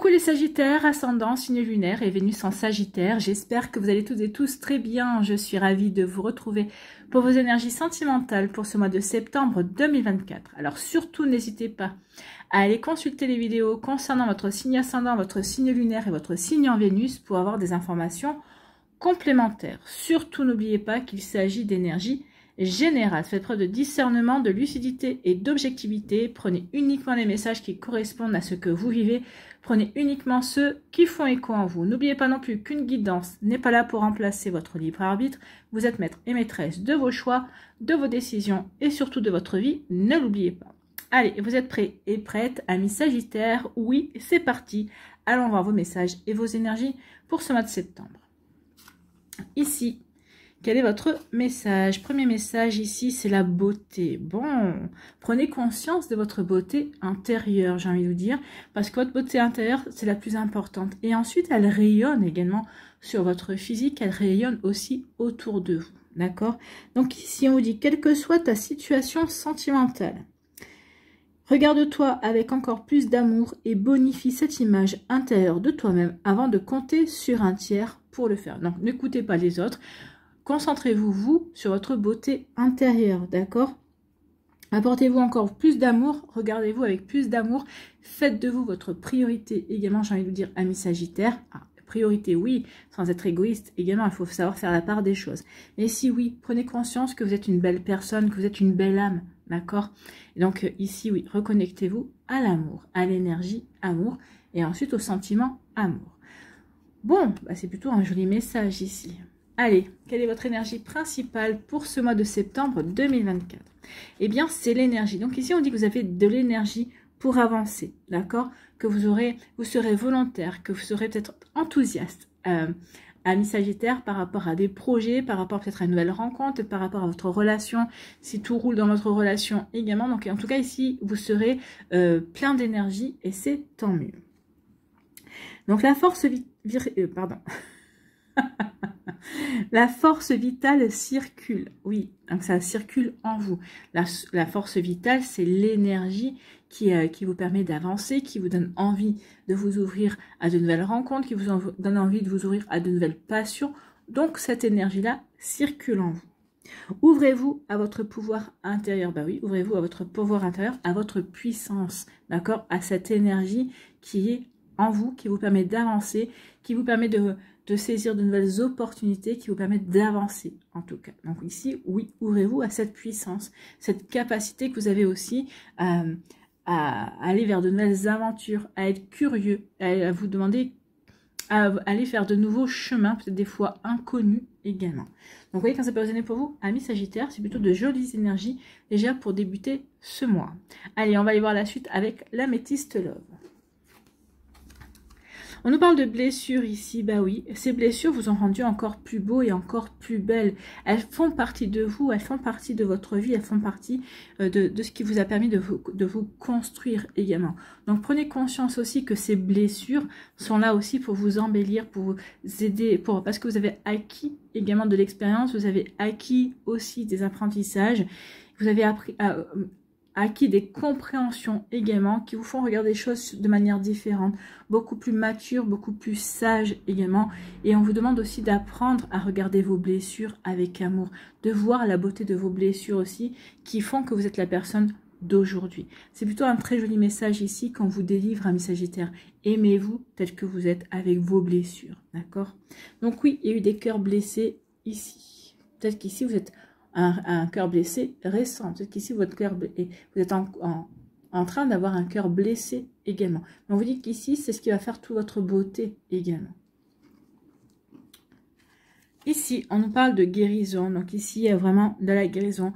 Coucou les Sagittaires, ascendant, signe lunaire et Vénus en Sagittaire. J'espère que vous allez toutes et tous très bien. Je suis ravie de vous retrouver pour vos énergies sentimentales pour ce mois de septembre 2024. Alors surtout, n'hésitez pas à aller consulter les vidéos concernant votre signe ascendant, votre signe lunaire et votre signe en Vénus pour avoir des informations complémentaires. Surtout, n'oubliez pas qu'il s'agit d'énergie générale. Faites preuve de discernement, de lucidité et d'objectivité. Prenez uniquement les messages qui correspondent à ce que vous vivez. Prenez uniquement ceux qui font écho en vous. N'oubliez pas non plus qu'une guidance n'est pas là pour remplacer votre libre arbitre. Vous êtes maître et maîtresse de vos choix, de vos décisions et surtout de votre vie. Ne l'oubliez pas. Allez, vous êtes prêts et prêtes, amis Sagittaires? Oui, c'est parti. Allons voir vos messages et vos énergies pour ce mois de septembre. Ici, quel est votre message? Premier message ici, c'est la beauté. Bon, prenez conscience de votre beauté intérieure, j'ai envie de vous dire, parce que votre beauté intérieure, c'est la plus importante. Et ensuite, elle rayonne également sur votre physique, elle rayonne aussi autour de vous, d'accord? Donc ici, on vous dit, quelle que soit ta situation sentimentale, regarde-toi avec encore plus d'amour et bonifie cette image intérieure de toi-même avant de compter sur un tiers pour le faire. Donc, n'écoutez pas les autres. Concentrez-vous, vous, sur votre beauté intérieure, d'accord? Apportez-vous encore plus d'amour, regardez-vous avec plus d'amour, faites de vous votre priorité également, j'ai envie de vous dire, amis Sagittaires. Priorité, oui, sans être égoïste, également, il faut savoir faire la part des choses. Mais si oui, prenez conscience que vous êtes une belle personne, que vous êtes une belle âme, d'accord? Et donc ici, oui, reconnectez-vous à l'amour, à l'énergie amour, et ensuite au sentiment amour. Bon, bah, c'est plutôt un joli message ici. Allez, quelle est votre énergie principale pour ce mois de septembre 2024? Eh bien, c'est l'énergie. Donc ici, on dit que vous avez de l'énergie pour avancer, d'accord? Que vous serez volontaire, que vous serez peut-être enthousiaste, amis Sagittaire, par rapport à des projets, par rapport peut-être à une nouvelle rencontre, par rapport à votre relation, si tout roule dans votre relation également. Donc en tout cas, ici, vous serez plein d'énergie et c'est tant mieux. Donc la force la force vitale circule, oui, donc ça circule en vous. La force vitale, c'est l'énergie qui vous permet d'avancer, qui vous donne envie de vous ouvrir à de nouvelles rencontres, qui vous donne envie de vous ouvrir à de nouvelles passions. Donc cette énergie-là circule en vous. Ouvrez-vous à votre pouvoir intérieur, bah oui, ouvrez-vous à votre pouvoir intérieur, à votre puissance, d'accord, à cette énergie qui est en vous, qui vous permet d'avancer, qui vous permet de saisir de nouvelles opportunités, qui vous permettent d'avancer en tout cas. Donc ici, oui, ouvrez-vous à cette puissance, cette capacité que vous avez aussi à aller vers de nouvelles aventures, à être curieux, à vous demander, à aller faire de nouveaux chemins, peut-être des fois inconnus également. Donc vous voyez, quand ça peut résonner pour vous, amis Sagittaire, c'est plutôt de jolies énergies déjà pour débuter ce mois. Allez, on va aller voir la suite avec l'améthyste Love. On nous parle de blessures ici, bah oui, ces blessures vous ont rendu encore plus beau et encore plus belle. Elles font partie de vous, elles font partie de votre vie, elles font partie de ce qui vous a permis de vous construire également. Donc prenez conscience aussi que ces blessures sont là aussi pour vous embellir, pour vous aider, parce que vous avez acquis également de l'expérience, vous avez acquis aussi des apprentissages, vous avez acquis des compréhensions également qui vous font regarder les choses de manière différente, beaucoup plus mature, beaucoup plus sage également. Et on vous demande aussi d'apprendre à regarder vos blessures avec amour, de voir la beauté de vos blessures aussi qui font que vous êtes la personne d'aujourd'hui. C'est plutôt un très joli message ici qu'on vous délivre, amis Sagittaires. Aimez-vous tel que vous êtes avec vos blessures, d'accord? Donc oui, il y a eu des cœurs blessés ici. Peut-être qu'ici vous êtes un cœur blessé récent. Peut-être qu'ici, vous êtes en train d'avoir un cœur blessé également. Mais on vous dit qu'ici, c'est ce qui va faire toute votre beauté également. Ici, on nous parle de guérison. Donc ici, il y a vraiment de la guérison.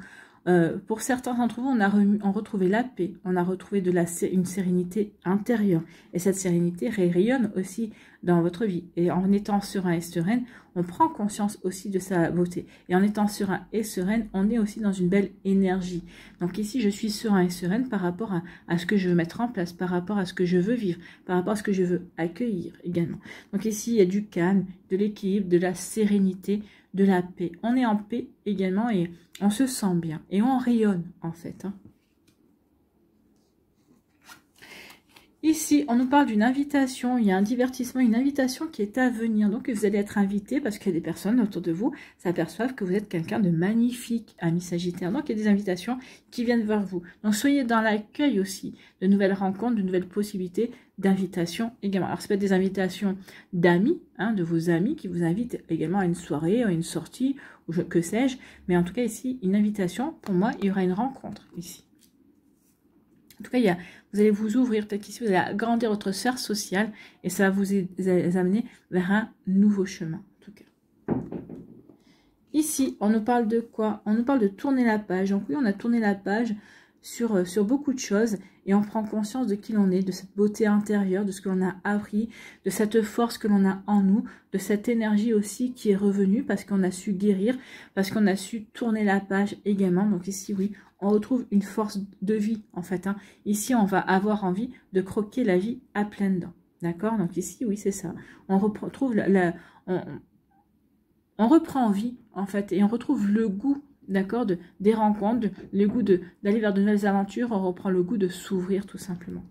Pour certains d'entre vous, on a retrouvé la paix, on a retrouvé une sérénité intérieure. Et cette sérénité rayonne aussi dans votre vie. Et en étant serein et sereine, on prend conscience aussi de sa beauté. Et en étant serein et sereine, on est aussi dans une belle énergie. Donc ici, je suis serein et sereine par rapport à ce que je veux mettre en place, par rapport à ce que je veux vivre, par rapport à ce que je veux accueillir également. Donc ici, il y a du calme, de l'équilibre, de la sérénité, de la paix. On est en paix également et on se sent bien. Et on rayonne en fait. Ici, on nous parle d'une invitation, il y a un divertissement, une invitation qui est à venir. Donc, vous allez être invité parce que des personnes autour de vous s'aperçoivent que vous êtes quelqu'un de magnifique, ami Sagittaire. Donc, il y a des invitations qui viennent vers vous. Donc, soyez dans l'accueil aussi de nouvelles rencontres, de nouvelles possibilités d'invitation également. Alors, ça peut être des invitations d'amis, hein, de vos amis qui vous invitent également à une soirée, à une sortie, ou que sais-je. Mais en tout cas, ici, une invitation, pour moi, il y aura une rencontre ici. En tout cas, vous allez vous ouvrir, peut-être qu'ici, vous allez agrandir votre sphère sociale et ça va vous amener vers un nouveau chemin, en tout cas. Ici, on nous parle de quoi? On nous parle de tourner la page. Donc oui, on a tourné la page sur beaucoup de choses et on prend conscience de qui l'on est, de cette beauté intérieure, de ce que l'on a appris, de cette force que l'on a en nous, de cette énergie aussi qui est revenue parce qu'on a su guérir, parce qu'on a su tourner la page également. Donc ici, oui, on retrouve une force de vie en fait. Hein. Ici, on va avoir envie de croquer la vie à pleines dents. D'accord? Donc ici, oui, c'est ça. On retrouve on reprend vie en fait et on retrouve le goût, d'accord, des rencontres, le goût d'aller vers de nouvelles aventures, on reprend le goût de s'ouvrir tout simplement.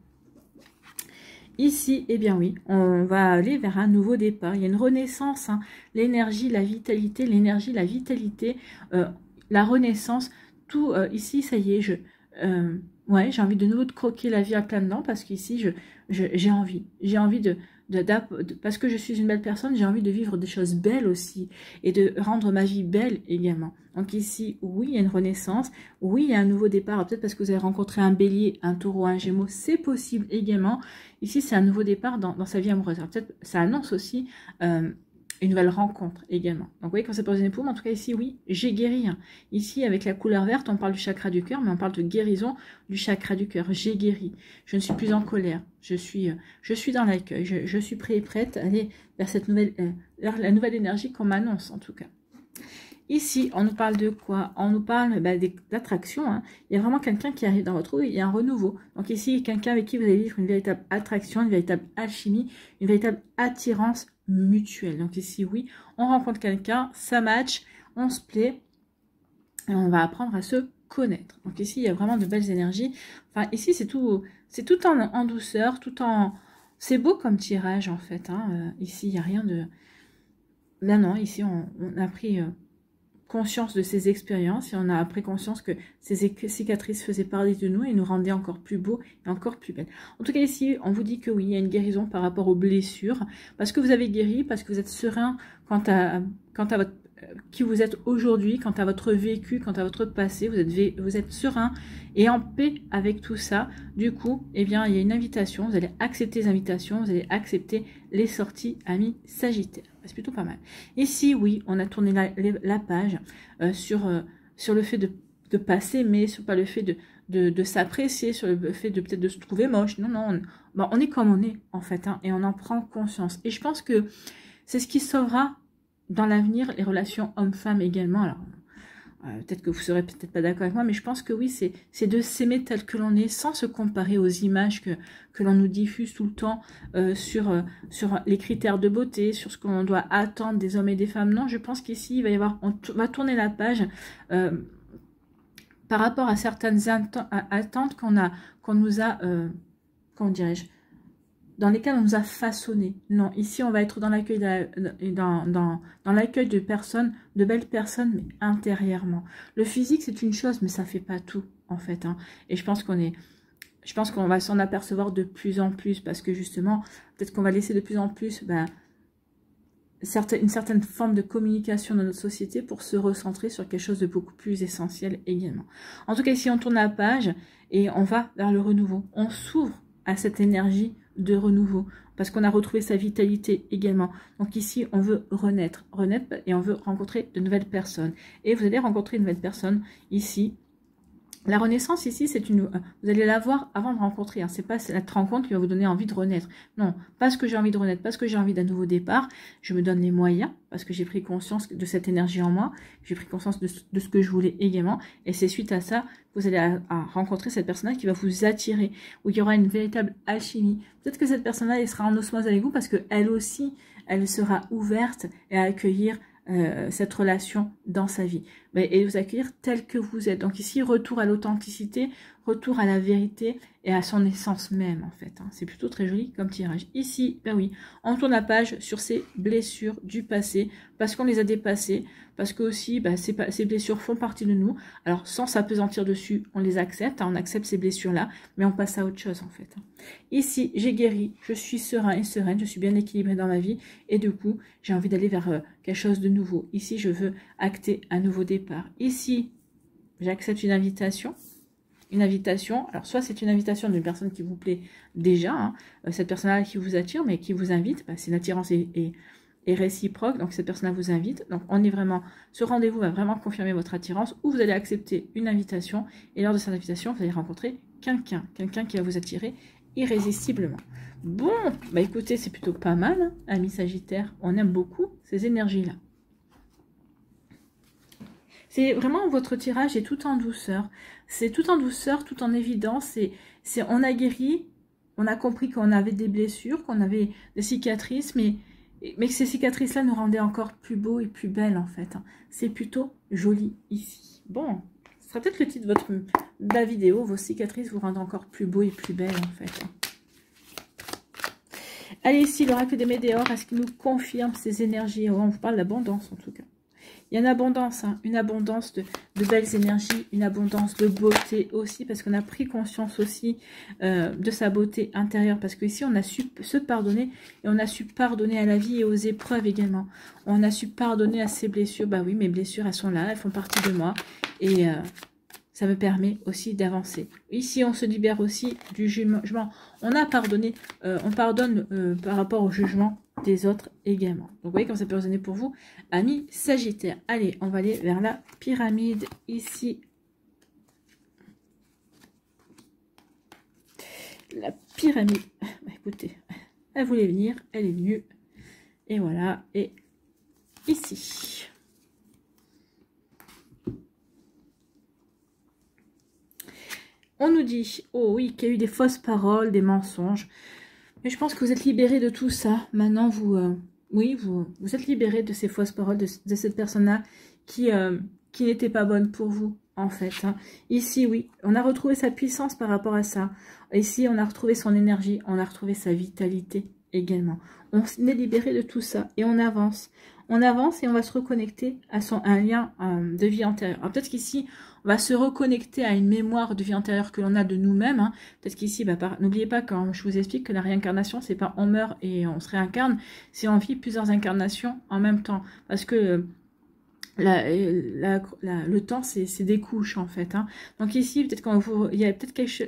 Ici, eh bien oui, on va aller vers un nouveau départ. Il y a une renaissance, hein, l'énergie, la vitalité, l'énergie, la vitalité, la renaissance, tout ici, ça y est, ouais, j'ai envie de nouveau de croquer la vie à plein dedans parce qu'ici, j'ai envie parce que je suis une belle personne, j'ai envie de vivre des choses belles aussi et de rendre ma vie belle également. Donc ici, oui, il y a une renaissance, oui, il y a un nouveau départ, peut-être parce que vous avez rencontré un bélier, un taureau, un gémeaux, c'est possible également. Ici, c'est un nouveau départ dans sa vie amoureuse. Peut-être ça annonce aussi une nouvelle rencontre également. Donc vous voyez, quand c'est pour une épouse, en tout cas ici, oui, j'ai guéri. Hein. Ici, avec la couleur verte, on parle du chakra du cœur, mais on parle de guérison du chakra du cœur. J'ai guéri. Je ne suis plus en colère. Je suis dans l'accueil. Je suis prêt et prête à aller vers cette vers la nouvelle énergie qu'on m'annonce, en tout cas. Ici, on nous parle de quoi? On nous parle d'attraction. Hein. Il y a vraiment quelqu'un qui arrive dans votre vie, il y a un renouveau. Donc ici, il y a quelqu'un avec qui vous allez vivre une véritable attraction, une véritable alchimie, une véritable attirance mutuelle. Donc ici, oui, on rencontre quelqu'un, ça match, on se plaît, et on va apprendre à se connaître. Donc ici, il y a vraiment de belles énergies. Enfin, ici, c'est tout en douceur, c'est beau comme tirage, en fait. Hein. Ici, il n'y a rien de... Là, non, ici, on a pris... conscience de ces expériences et on a pris conscience que ces cicatrices faisaient partie de nous et nous rendaient encore plus beaux et encore plus belles. En tout cas ici, on vous dit que oui, il y a une guérison par rapport aux blessures, parce que vous avez guéri, parce que vous êtes serein quant à votre qui vous êtes aujourd'hui, quant à votre vécu, quant à votre passé, vous êtes serein et en paix avec tout ça. Du coup, eh bien, il y a une invitation, vous allez accepter les invitations, vous allez accepter les sorties amis Sagittaire. C'est plutôt pas mal. Ici, oui, on a tourné la page sur le fait de passer, mais sur pas le fait de s'apprécier, sur le fait de peut-être de se trouver moche. Non, non, on est comme on est, en fait, hein, et on en prend conscience. Et je pense que c'est ce qui sauvera dans l'avenir les relations hommes-femmes également. Alors, peut-être que vous serez peut-être pas d'accord avec moi, mais je pense que oui, c'est de s'aimer tel que l'on est, sans se comparer aux images que l'on nous diffuse tout le temps sur les critères de beauté, sur ce qu'on doit attendre des hommes et des femmes. Non, je pense qu'ici, on va tourner la page par rapport à certaines attentes qu'on nous a, comment dirais-je, dans lesquels on nous a façonné. Non, ici, on va être dans l'accueil dans l'accueil de personnes, de belles personnes, mais intérieurement. Le physique, c'est une chose, mais ça fait pas tout, en fait. Hein. Et je pense qu'on va s'en apercevoir de plus en plus, parce que justement, peut-être qu'on va laisser de plus en plus une certaine forme de communication dans notre société pour se recentrer sur quelque chose de beaucoup plus essentiel également. En tout cas, ici, on tourne la page et on va vers le renouveau. On s'ouvre à cette énergie de renouveau, parce qu'on a retrouvé sa vitalité également. Donc ici, on veut renaître et on veut rencontrer de nouvelles personnes. Et vous allez rencontrer une nouvelle personne ici. La renaissance ici, vous allez la voir avant de rencontrer. Hein. C'est pas cette rencontre qui va vous donner envie de renaître. Non, parce que j'ai envie de renaître, parce que j'ai envie d'un nouveau départ, je me donne les moyens, parce que j'ai pris conscience de cette énergie en moi, j'ai pris conscience de ce que je voulais également. Et c'est suite à ça que vous allez à rencontrer cette personne-là qui va vous attirer, où il y aura une véritable alchimie. Peut-être que cette personne-là, elle sera en osmose avec vous, parce qu'elle aussi, elle sera ouverte à accueillir cette relation dans sa vie. et vous accueillir tel que vous êtes. Donc ici, retour à l'authenticité, retour à la vérité et à son essence même en fait. Hein. C'est plutôt très joli comme tirage. Ici, ben oui, on tourne la page sur ces blessures du passé parce qu'on les a dépassées, parce que aussi ces blessures font partie de nous. Alors sans s'apesantir dessus, on les accepte, hein, on accepte ces blessures-là, mais on passe à autre chose en fait. Hein. Ici, j'ai guéri, je suis serein et sereine, je suis bien équilibrée dans ma vie et du coup, j'ai envie d'aller vers quelque chose de nouveau. Ici, je veux acter un nouveau départ. Ici, j'accepte une invitation. Une invitation, alors soit c'est une invitation d'une personne qui vous plaît déjà, hein, cette personne-là qui vous attire, mais qui vous invite, c'est une attirance et réciproque, donc cette personne-là vous invite, donc on est vraiment, ce rendez-vous va vraiment confirmer votre attirance, ou vous allez accepter une invitation, et lors de cette invitation, vous allez rencontrer quelqu'un qui va vous attirer irrésistiblement. Bon, écoutez, c'est plutôt pas mal, hein, amis Sagittaire, on aime beaucoup ces énergies-là. C'est vraiment votre tirage est tout en douceur. C'est tout en douceur, tout en évidence. On a guéri, on a compris qu'on avait des blessures, qu'on avait des cicatrices, mais que ces cicatrices-là nous rendaient encore plus beaux et plus belles en fait. C'est plutôt joli ici. Bon, ce sera peut-être le titre de la vidéo. Vos cicatrices vous rendent encore plus beaux et plus belles en fait. Allez, ici, l'oracle des météores, est-ce qu'il nous confirme ces énergies? On vous parle d'abondance en tout cas. Il y a une abondance, hein, une abondance de belles énergies, une abondance de beauté aussi, parce qu'on a pris conscience aussi de sa beauté intérieure, parce qu'ici on a su se pardonner, et on a su pardonner à la vie et aux épreuves également. On a su pardonner à ses blessures, bah oui, mes blessures, elles sont là, elles font partie de moi, et ça me permet aussi d'avancer. Ici, on se libère aussi du jugement. On a pardonné, on pardonne par rapport au jugement des autres également. Donc, vous voyez comme ça peut résonner pour vous, amis Sagittaire. Allez, on va aller vers la pyramide ici. La pyramide. Écoutez, elle voulait venir, elle est venue. Et voilà, et ici. On nous dit, oh oui, qu'il y a eu des fausses paroles, des mensonges. Mais je pense que vous êtes libérés de tout ça. Maintenant, vous êtes libérés de ces fausses paroles, de cette personne-là qui n'était pas bonne pour vous, en fait. Hein. Ici, oui, on a retrouvé sa puissance par rapport à ça. Ici, on a retrouvé son énergie, on a retrouvé sa vitalité également. On est libéré de tout ça et on avance. On avance et on va se reconnecter à un lien de vie antérieure. Alors peut-être qu'ici, on va se reconnecter à une mémoire de vie antérieure que l'on a de nous-mêmes. Hein. Peut-être qu'ici, n'oubliez pas quand je vous explique que la réincarnation, c'est pas on meurt et on se réincarne, c'est on vit plusieurs incarnations en même temps. Parce que le temps, c'est des couches en fait. Hein. Donc ici, peut-être il y a peut-être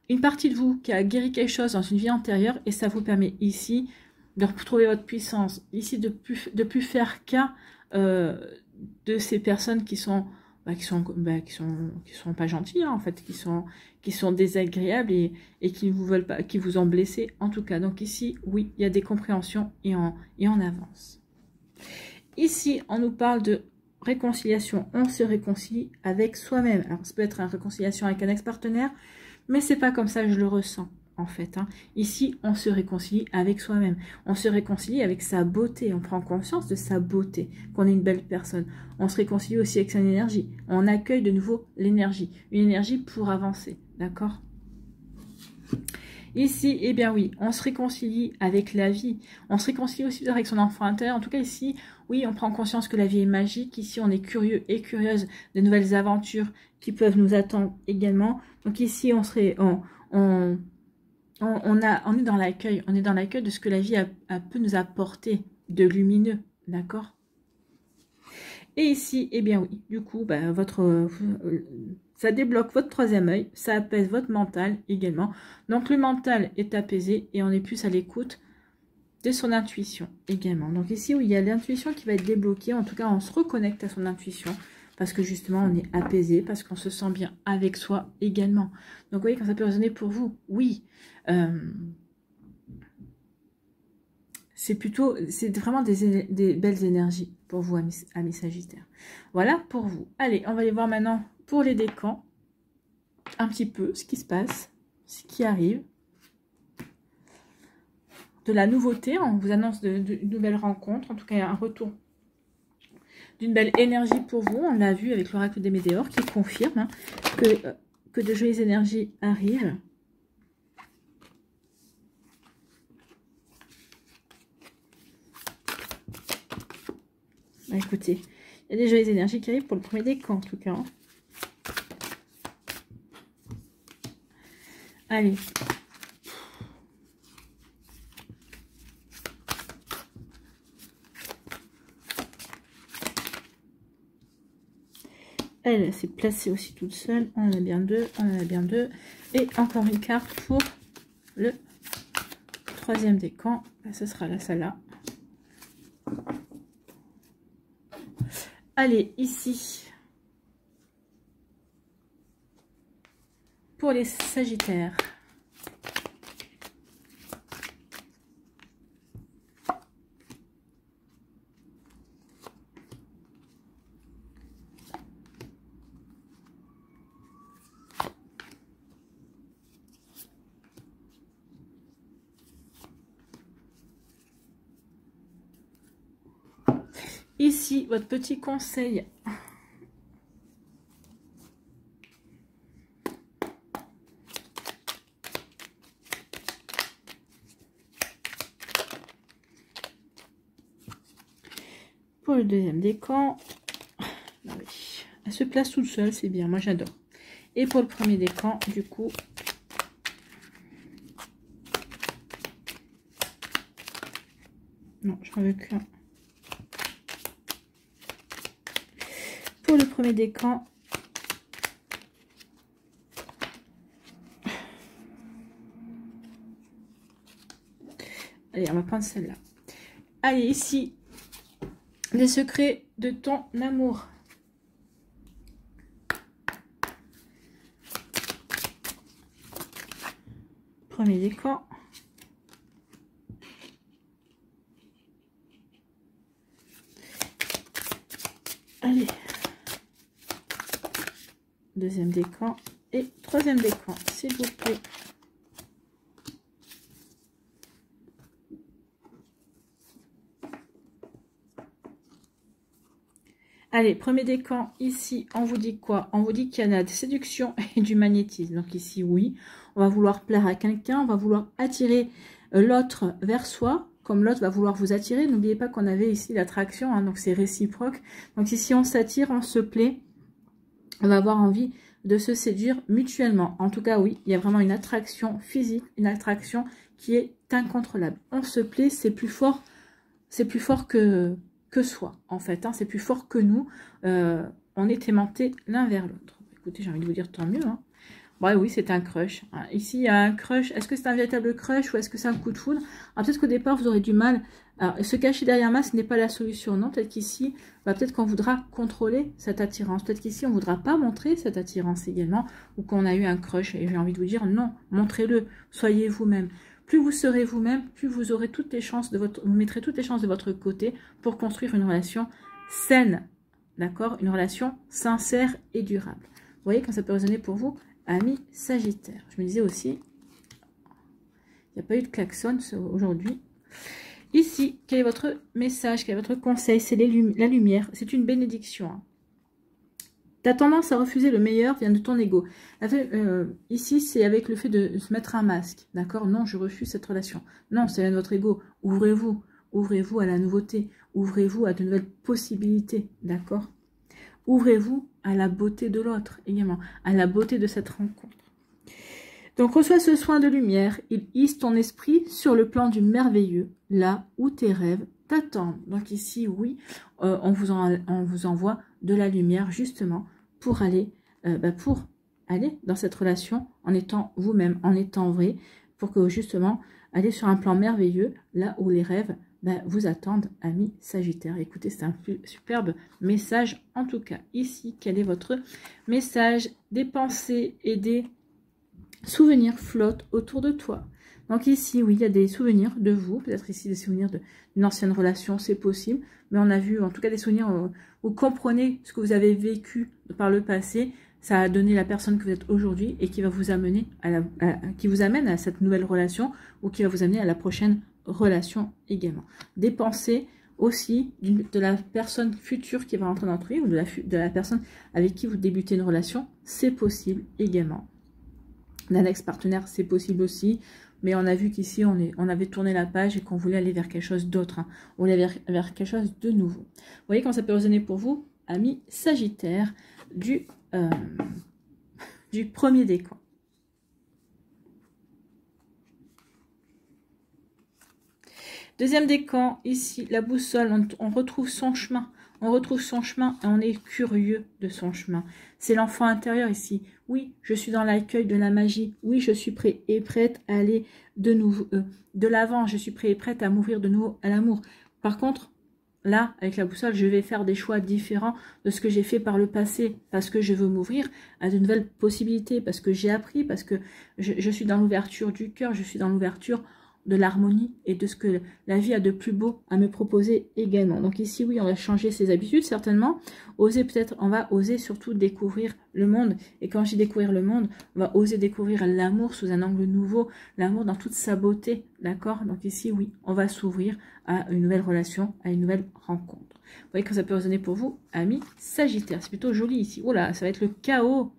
une partie de vous qui a guéri quelque chose dans une vie antérieure et ça vous permet ici de retrouver votre puissance, ici de plus faire cas de ces personnes qui sont pas gentilles hein, en fait, qui sont désagréables et qui ne vous veulent pas, qui vous ont blessé en tout cas. Donc ici, oui, il y a des compréhensions et on avance. Ici, on nous parle de réconciliation. On se réconcilie avec soi-même. Alors, ça peut être une réconciliation avec un ex-partenaire, mais c'est pas comme ça que je le ressens, en fait. Hein. Ici, on se réconcilie avec soi-même. On se réconcilie avec sa beauté. On prend conscience de sa beauté, qu'on est une belle personne. On se réconcilie aussi avec son énergie. On accueille de nouveau l'énergie. Une énergie pour avancer, d'accord ? Ici, eh bien oui, on se réconcilie avec la vie. On se réconcilie aussi avec son enfant intérieur. En tout cas, ici, oui, on prend conscience que la vie est magique. Ici, on est curieux et curieuse des nouvelles aventures qui peuvent nous attendre également. Donc ici, on est dans l'accueil. On est dans l'accueil de ce que la vie peut nous apporter de lumineux. D'accord ? Et ici, eh bien oui, du coup, ça débloque votre troisième œil, ça apaise votre mental également. Donc le mental est apaisé et on est plus à l'écoute de son intuition également. Donc ici, où il y a l'intuition qui va être débloquée, en tout cas, on se reconnecte à son intuition parce que justement, on est apaisé, parce qu'on se sent bien avec soi également. Donc vous voyez, quand ça peut résonner pour vous, oui, c'est vraiment des belles énergies pour vous, amis Sagittaires. Voilà pour vous. Allez, on va aller voir maintenant pour les décans, un petit peu ce qui se passe, ce qui arrive. De la nouveauté, on vous annonce de nouvelles rencontres, en tout cas un retour d'une belle énergie pour vous. On l'a vu avec l'oracle des météores qui confirme hein, que de joyeuses énergies arrivent. Bah, écoutez, il y a des joyeuses énergies qui arrivent pour le premier décan en tout cas. Hein. Allez. Elle s'est placée aussi toute seule. On en a bien deux. On en a bien deux. Et encore une carte pour le troisième décan. Ce sera là, celle-là. Allez, ici. Pour les Sagittaires. Ici, votre petit conseil. Pour le deuxième décan. Ah oui. Elle se place toute seule, c'est bien, moi j'adore. Et pour le premier décan, du coup. Non, j'en veux qu'un. Pour le premier décan, allez, on va prendre celle-là. Allez, ici, les secrets de ton amour. Premier décan. Allez. Deuxième décan et troisième décan, s'il vous plaît. Allez, premier décan, ici, on vous dit quoi? On vous dit qu'il y en a de séduction et du magnétisme. Donc ici, oui, on va vouloir plaire à quelqu'un, on va vouloir attirer l'autre vers soi, comme l'autre va vouloir vous attirer. N'oubliez pas qu'on avait ici l'attraction, hein, donc c'est réciproque. Donc ici, on s'attire, on se plaît. On va avoir envie de se séduire mutuellement. En tout cas, oui, il y a vraiment une attraction physique, une attraction qui est incontrôlable. On se plaît, c'est plus fort que soi, en fait. Hein, c'est plus fort que nous. On est aimantés l'un vers l'autre. Écoutez, j'ai envie de vous dire tant mieux. Hein. Ouais, oui, c'est un crush. Hein. Ici, il y a un crush. Est-ce que c'est un véritable crush ou est-ce que c'est un coup de foudre? Peut-être qu'au départ, vous aurez du mal. Alors, se cacher derrière moi, ce n'est pas la solution. Non, peut-être qu'ici, peut-être qu'on voudra contrôler cette attirance. Peut-être qu'ici, on ne voudra pas montrer cette attirance également. Ou qu'on a eu un crush. Et j'ai envie de vous dire, non, montrez-le. Soyez vous-même. Plus vous serez vous-même, plus vous aurez toutes les chances vous mettrez toutes les chances de votre côté pour construire une relation saine. D'accord? Une relation sincère et durable. Vous voyez quand ça peut résonner pour vous? Amis Sagittaire. Je me disais aussi, il n'y a pas eu de klaxon aujourd'hui. Ici, quel est votre message? Quel est votre conseil? C'est la lumière. C'est une bénédiction. Hein. Ta tendance à refuser le meilleur vient de ton ego. Ici, c'est avec le fait de se mettre un masque. D'accord? Non, je refuse cette relation. Non, c'est votre ego. Ouvrez-vous. Ouvrez-vous à la nouveauté. Ouvrez-vous à de nouvelles possibilités. D'accord? Ouvrez-vous à la beauté de l'autre également, à la beauté de cette rencontre. Donc, reçois ce soin de lumière. Il hisse ton esprit sur le plan du merveilleux, là où tes rêves t'attendent. Donc ici, oui, on vous envoie de la lumière justement pour aller dans cette relation en étant vous-même, en étant vrai, pour que justement, aller sur un plan merveilleux, là où les rêves vous attendent, amis Sagittaire. Écoutez, c'est un superbe message. En tout cas, ici, quel est votre message? Des pensées et des souvenirs flottent autour de toi. Donc ici, oui, il y a des souvenirs de vous. Peut-être ici des souvenirs d'une ancienne relation, c'est possible. Mais on a vu, en tout cas, des souvenirs où vous comprenez ce que vous avez vécu par le passé. Ça a donné la personne que vous êtes aujourd'hui et qui va vous amener qui vous amène à cette nouvelle relation ou qui va vous amener à la prochaine relation également. Des pensées aussi de la personne future qui va rentrer dans votre vie ou de la personne avec qui vous débutez une relation, c'est possible également. D'un ex-partenaire, c'est possible aussi, mais on a vu qu'ici, on avait tourné la page et qu'on voulait aller vers quelque chose d'autre. Hein. On voulait aller vers quelque chose de nouveau. Vous voyez comment ça peut résonner pour vous, amis Sagittaire, du premier décan. Deuxième décan, ici, la boussole, on retrouve son chemin. On retrouve son chemin et on est curieux de son chemin. C'est l'enfant intérieur ici. Oui, je suis dans l'accueil de la magie. Oui, je suis prêt et prête à aller de nouveau, de l'avant. Je suis prêt et prête à m'ouvrir de nouveau à l'amour. Par contre, là, avec la boussole, je vais faire des choix différents de ce que j'ai fait par le passé. Parce que je veux m'ouvrir à de nouvelles possibilités. Parce que j'ai appris. Parce que je suis dans l'ouverture du cœur. Je suis dans l'ouverture de l'harmonie et de ce que la vie a de plus beau à me proposer également. Donc ici, oui, on va changer ses habitudes, certainement. Oser peut-être, on va oser surtout découvrir le monde. Et quand je dis découvrir le monde, on va oser découvrir l'amour sous un angle nouveau, l'amour dans toute sa beauté, d'accord? Donc ici, oui, on va s'ouvrir à une nouvelle relation, à une nouvelle rencontre. Vous voyez que ça peut résonner pour vous, amis Sagittaire. C'est plutôt joli ici. Oh là, ça va être le chaos.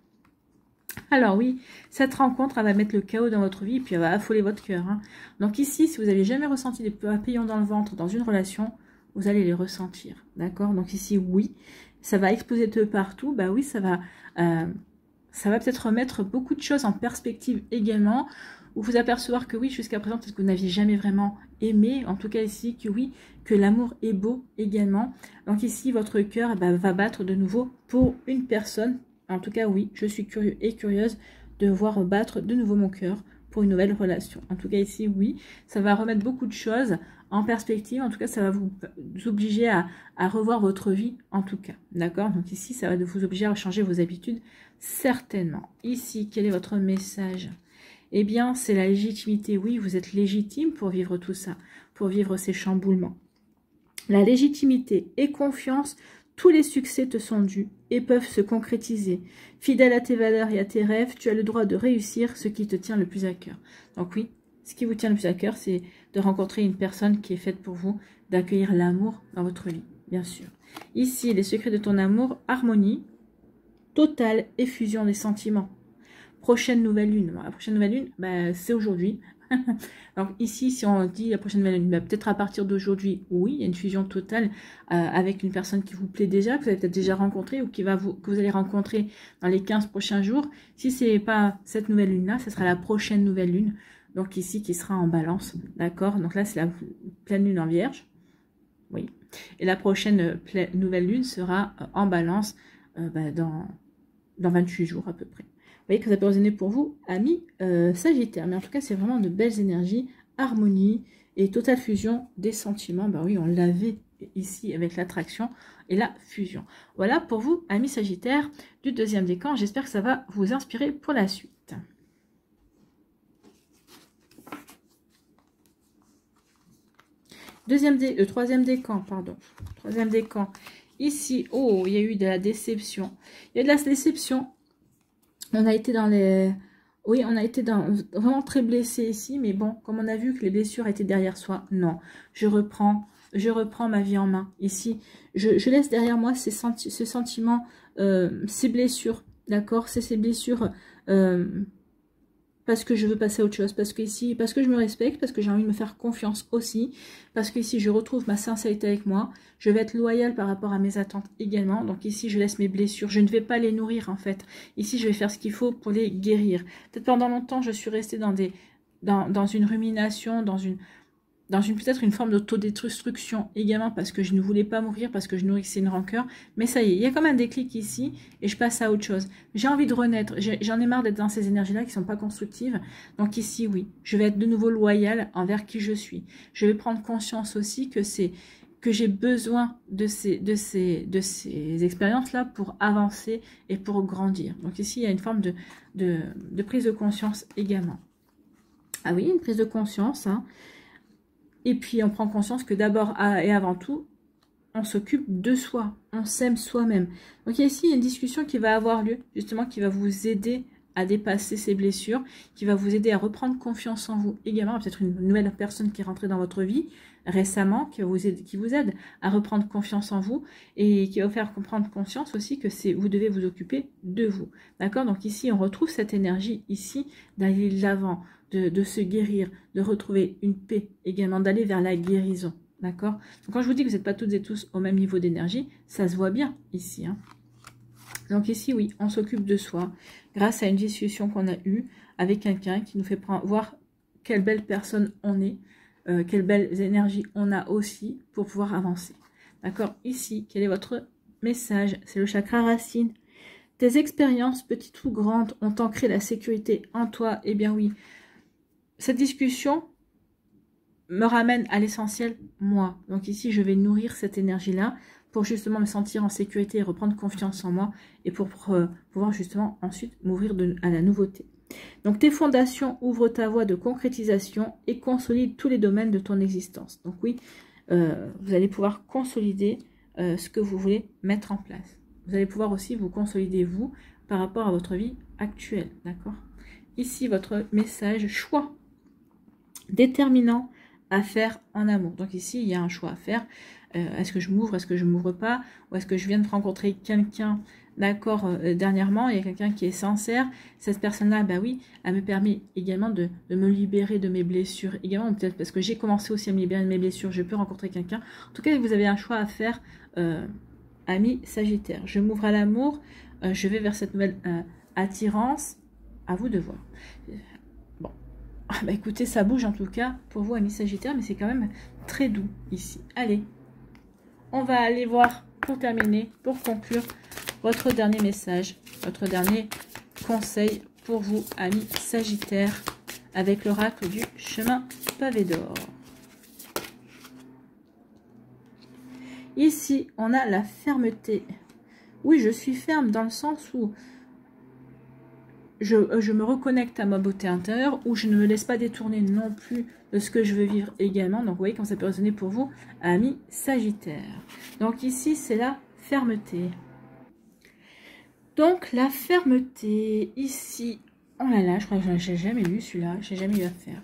Alors oui, cette rencontre, elle va mettre le chaos dans votre vie et puis elle va affoler votre cœur. Hein. Donc ici, si vous n'avez jamais ressenti des papillons dans le ventre dans une relation, vous allez les ressentir. D'accord? Donc ici, oui, ça va exploser de partout. Bah oui, ça va peut-être remettre beaucoup de choses en perspective également. Ou vous apercevoir que oui, jusqu'à présent, peut-être que vous n'aviez jamais vraiment aimé. En tout cas ici, que oui, que l'amour est beau également. Donc ici, votre cœur va battre de nouveau pour une personne. En tout cas, oui, je suis curieux et curieuse de voir battre de nouveau mon cœur pour une nouvelle relation. En tout cas, ici, oui, ça va remettre beaucoup de choses en perspective. En tout cas, ça va vous obliger à revoir votre vie, en tout cas. D'accord? Donc ici, ça va vous obliger à changer vos habitudes, certainement. Ici, quel est votre message? Eh bien, c'est la légitimité. Oui, vous êtes légitime pour vivre tout ça, pour vivre ces chamboulements. La légitimité et confiance, tous les succès te sont dus et peuvent se concrétiser. Fidèle à tes valeurs et à tes rêves, tu as le droit de réussir ce qui te tient le plus à cœur. Donc oui, ce qui vous tient le plus à cœur, c'est de rencontrer une personne qui est faite pour vous, d'accueillir l'amour dans votre vie, bien sûr. Ici, les secrets de ton amour, harmonie, totale effusion des sentiments. Prochaine nouvelle lune. La prochaine nouvelle lune, c'est aujourd'hui. Donc ici, si on dit la prochaine nouvelle lune, peut-être à partir d'aujourd'hui, oui, il y a une fusion totale avec une personne qui vous plaît déjà, que vous avez peut-être déjà rencontré ou que vous allez rencontrer dans les 15 prochains jours. Si ce n'est pas cette nouvelle lune-là, ce sera la prochaine nouvelle lune. Donc ici, qui sera en balance. D'accord? Donc là, c'est la pleine lune en vierge. Oui. Et la prochaine nouvelle lune sera en balance dans 28 jours à peu près. Vous voyez que ça peut résonner pour vous, amis Sagittaire. Mais en tout cas, c'est vraiment de belles énergies, harmonie et totale fusion des sentiments. Ben oui, on l'avait ici avec l'attraction et la fusion. Voilà pour vous, amis Sagittaire, du deuxième décan. J'espère que ça va vous inspirer pour la suite. Troisième décan, pardon. Troisième décan. Ici, oh, il y a eu de la déception. Il y a de la déception. On a été dans les... Oui, on a été vraiment très blessé ici, mais bon, comme on a vu que les blessures étaient derrière soi, non. Je reprends ma vie en main. Ici, je laisse derrière moi ce sentiment, ces blessures, d'accord? C'est ces blessures parce que je veux passer à autre chose, parce que je me respecte, parce que j'ai envie de me faire confiance aussi, parce que ici je retrouve ma sincérité avec moi, je vais être loyale par rapport à mes attentes également, donc ici je laisse mes blessures, je ne vais pas les nourrir en fait, ici je vais faire ce qu'il faut pour les guérir. Peut-être pendant longtemps je suis restée dans une rumination, dans peut-être une forme d'autodestruction également parce que je ne voulais pas mourir, parce que je nourrissais une rancœur. Mais ça y est, il y a comme un déclic ici et je passe à autre chose. J'ai envie de renaître. J'en ai marre d'être dans ces énergies-là qui ne sont pas constructives. Donc ici, oui, je vais être de nouveau loyale envers qui je suis. Je vais prendre conscience aussi que j'ai besoin de ces expériences-là pour avancer et pour grandir. Donc ici, il y a une forme de prise de conscience également. Ah oui, une prise de conscience, hein. Et puis, on prend conscience que d'abord et avant tout, on s'occupe de soi. On s'aime soi-même. Donc, ici, il y a une discussion qui va avoir lieu, justement, qui va vous aider à dépasser ses blessures, qui va vous aider à reprendre confiance en vous également. Peut-être une nouvelle personne qui est rentrée dans votre vie récemment, qui vous aide à reprendre confiance en vous et qui va vous faire comprendre conscience aussi que vous devez vous occuper de vous. D'accord? Donc ici, on retrouve cette énergie ici d'aller de l'avant, de se guérir, de retrouver une paix également, d'aller vers la guérison. D'accord? Donc quand je vous dis que vous n'êtes pas toutes et tous au même niveau d'énergie, ça se voit bien ici. Hein. Donc ici, oui, on s'occupe de soi grâce à une discussion qu'on a eue avec quelqu'un qui nous fait voir quelle belle personne on est, quelles belles énergies on a aussi pour pouvoir avancer. D'accord? Ici, quel est votre message? C'est le chakra racine. Tes expériences, petites ou grandes, ont ancré la sécurité en toi. Eh bien oui, cette discussion me ramène à l'essentiel, moi. Donc ici, je vais nourrir cette énergie-là pour justement me sentir en sécurité et reprendre confiance en moi et pour pouvoir justement ensuite m'ouvrir à la nouveauté. Donc tes fondations ouvrent ta voie de concrétisation et consolident tous les domaines de ton existence. Donc oui, vous allez pouvoir consolider ce que vous voulez mettre en place. Vous allez pouvoir aussi vous consolider vous par rapport à votre vie actuelle. D'accord? Ici, votre message, choix déterminant à faire en amour. Donc ici, il y a un choix à faire. Est-ce que je m'ouvre, est-ce que je m'ouvre pas? Ou est-ce que je viens de rencontrer quelqu'un, d'accord, dernièrement, il y a quelqu'un qui est sincère. Cette personne-là, bah oui, elle me permet également de me libérer de mes blessures. Également, peut-être parce que j'ai commencé aussi à me libérer de mes blessures, je peux rencontrer quelqu'un. En tout cas, vous avez un choix à faire, ami Sagittaire. Je m'ouvre à l'amour, je vais vers cette nouvelle attirance. À vous de voir. Bon. Ah bah écoutez, ça bouge en tout cas pour vous, amis Sagittaire, mais c'est quand même très doux ici. Allez, on va aller voir pour terminer, pour conclure, votre dernier message, votre dernier conseil pour vous, amis Sagittaire, avec l'oracle du chemin pavé d'or. Ici, on a la fermeté. Oui, je suis ferme dans le sens où je me reconnecte à ma beauté intérieure, où je ne me laisse pas détourner non plus de ce que je veux vivre également. Donc, vous voyez comment ça peut résonner pour vous, amis Sagittaire. Donc, ici, c'est la fermeté. Donc, la fermeté, ici, oh là là, je crois que je n'ai jamais lu celui-là, je n'ai jamais eu à faire.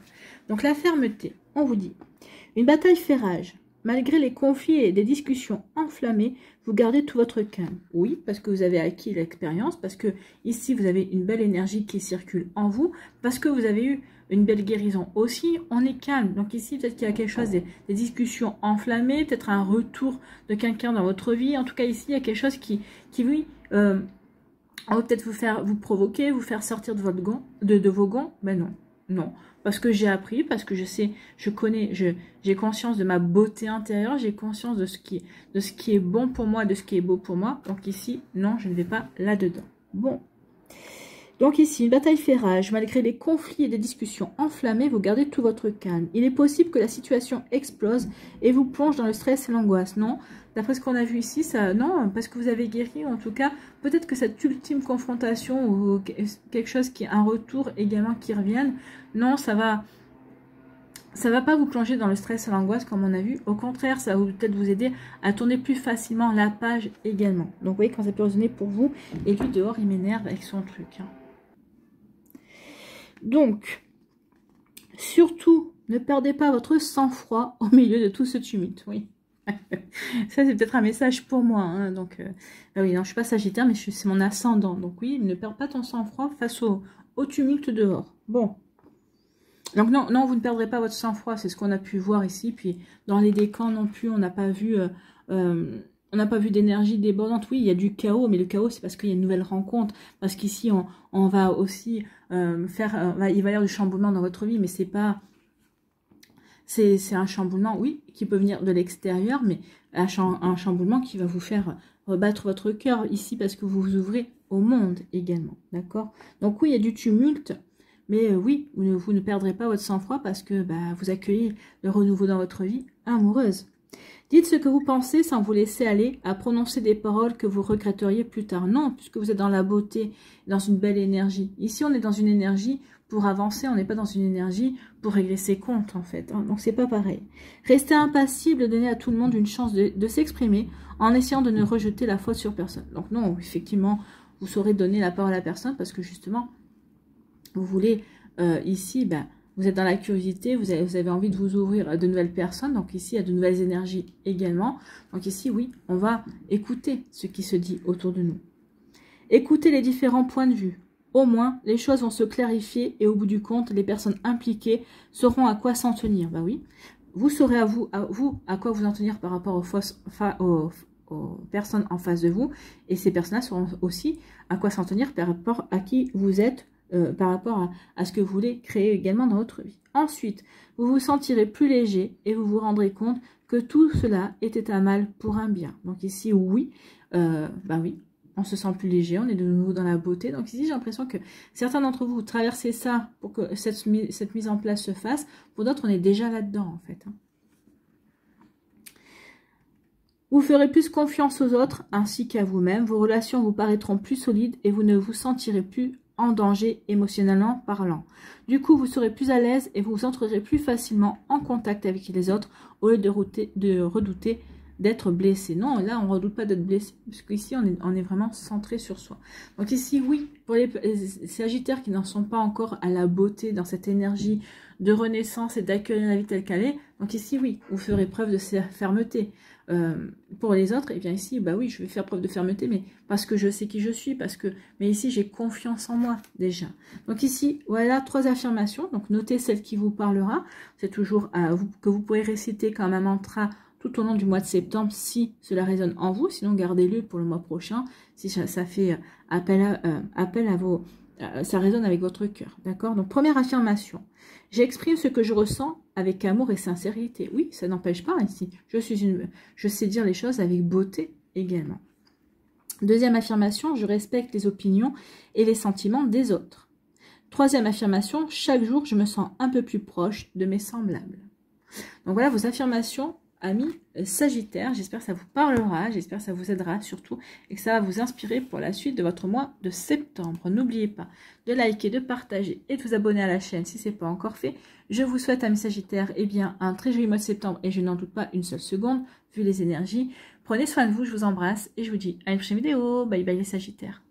Donc, la fermeté, on vous dit, une bataille fait rage. Malgré les conflits et des discussions enflammées, vous gardez tout votre calme. Oui, parce que vous avez acquis l'expérience, parce que ici, vous avez une belle énergie qui circule en vous, parce que vous avez eu une belle guérison aussi, on est calme. Donc ici, peut-être qu'il y a quelque chose, des discussions enflammées, peut-être un retour de quelqu'un dans votre vie. En tout cas, ici, il y a quelque chose qui oui, on va peut-être vous provoquer, vous faire sortir de votre de vos gonds. Ben non, non. Parce que j'ai appris, parce que je sais, je connais, j'ai conscience de ma beauté intérieure, j'ai conscience de ce qui est bon pour moi, de ce qui est beau pour moi. Donc ici, non, je ne vais pas là-dedans. Bon. Donc ici, une bataille fait rage. Malgré les conflits et les discussions enflammées, vous gardez tout votre calme. Il est possible que la situation explose et vous plonge dans le stress et l'angoisse. Non, d'après ce qu'on a vu ici, ça, non, parce que vous avez guéri, en tout cas, peut-être que cette ultime confrontation ou quelque chose qui est un retour également qui revienne, non, ça va pas vous plonger dans le stress et l'angoisse comme on a vu. Au contraire, ça va peut-être vous aider à tourner plus facilement la page également. Donc, vous voyez quand ça peut résonner pour vous. Et lui, dehors, il m'énerve avec son truc. Hein. Donc, surtout, ne perdez pas votre sang-froid au milieu de tout ce tumulte. Oui. Ça, c'est peut-être un message pour moi. Hein. Donc, oui, non, je ne suis pas Sagittaire, mais c'est mon ascendant. Donc, oui, ne perds pas ton sang-froid face au tumulte dehors. Bon. Donc non, vous ne perdrez pas votre sang-froid, c'est ce qu'on a pu voir ici. Puis dans les décans non plus, on n'a pas vu, d'énergie débordante. Oui, il y a du chaos, mais le chaos c'est parce qu'il y a une nouvelle rencontre. Parce qu'ici on va aussi il va y avoir du chamboulement dans votre vie, mais c'est pas, c'est un chamboulement, oui, qui peut venir de l'extérieur, mais un chamboulement qui va vous faire rebattre votre cœur ici parce que vous vous ouvrez au monde également, d'accord? Donc oui, il y a du tumulte. Mais oui, vous ne perdrez pas votre sang-froid parce que vous accueillez le renouveau dans votre vie amoureuse. Dites ce que vous pensez sans vous laisser aller à prononcer des paroles que vous regretteriez plus tard. Non, puisque vous êtes dans la beauté, dans une belle énergie. Ici, on est dans une énergie pour avancer, on n'est pas dans une énergie pour régler ses comptes en fait. Hein, donc, c'est pas pareil. Restez impassible, donnez à tout le monde une chance de s'exprimer en essayant de ne rejeter la faute sur personne. Donc non, effectivement, vous saurez donner la parole à personne parce que justement, vous voulez ici, vous êtes dans la curiosité, vous avez envie de vous ouvrir à de nouvelles personnes. Donc ici, il y a de nouvelles énergies également. Donc ici, oui, on va écouter ce qui se dit autour de nous. Écoutez les différents points de vue. Au moins, les choses vont se clarifier et au bout du compte, les personnes impliquées sauront à quoi s'en tenir. Bah oui, vous saurez à quoi vous en tenir par rapport aux personnes en face de vous. Et ces personnes-là sauront aussi à quoi s'en tenir par rapport à qui vous êtes, par rapport à ce que vous voulez créer également dans votre vie. Ensuite, vous vous sentirez plus léger et vous vous rendrez compte que tout cela était un mal pour un bien. Donc ici, oui, oui, on se sent plus léger, on est de nouveau dans la beauté. Donc ici, j'ai l'impression que certains d'entre vous traversez ça pour que cette mise en place se fasse. Pour d'autres, on est déjà là-dedans, en fait. Vous ferez plus confiance aux autres ainsi qu'à vous-même. Vos relations vous paraîtront plus solides et vous ne vous sentirez plus en danger émotionnellement parlant. Du coup, vous serez plus à l'aise et vous entrerez plus facilement en contact avec les autres au lieu de redouter d'être blessé. Non, là, on ne redoute pas d'être blessé, parce qu'ici, on est vraiment centré sur soi. Donc ici, oui, pour les Sagittaires qui n'en sont pas encore à la beauté, dans cette énergie de renaissance et d'accueillir la vie telle qu'elle est, donc ici, oui, vous ferez preuve de fermeté. Pour les autres, et bien ici, oui, je vais faire preuve de fermeté, mais parce que je sais qui je suis, mais ici, j'ai confiance en moi, déjà. Donc ici, voilà 3 affirmations, donc notez celle qui vous parlera, c'est toujours que vous pouvez réciter comme un mantra tout au long du mois de septembre, si cela résonne en vous. Sinon, gardez-le pour le mois prochain, si ça fait appel à vos... ça résonne avec votre cœur, d'accord? Donc, première affirmation. J'exprime ce que je ressens avec amour et sincérité. Oui, ça n'empêche pas ici. Je sais dire les choses avec beauté également. Deuxième affirmation. Je respecte les opinions et les sentiments des autres. Troisième affirmation. Chaque jour, je me sens un peu plus proche de mes semblables. Donc, voilà vos affirmations. Amis Sagittaires, j'espère que ça vous parlera, j'espère que ça vous aidera surtout et que ça va vous inspirer pour la suite de votre mois de septembre. N'oubliez pas de liker, de partager et de vous abonner à la chaîne si ce n'est pas encore fait. Je vous souhaite, amis Sagittaires, un très joli mois de septembre et je n'en doute pas une seule seconde vu les énergies. Prenez soin de vous, je vous embrasse et je vous dis à une prochaine vidéo. Bye bye les Sagittaires.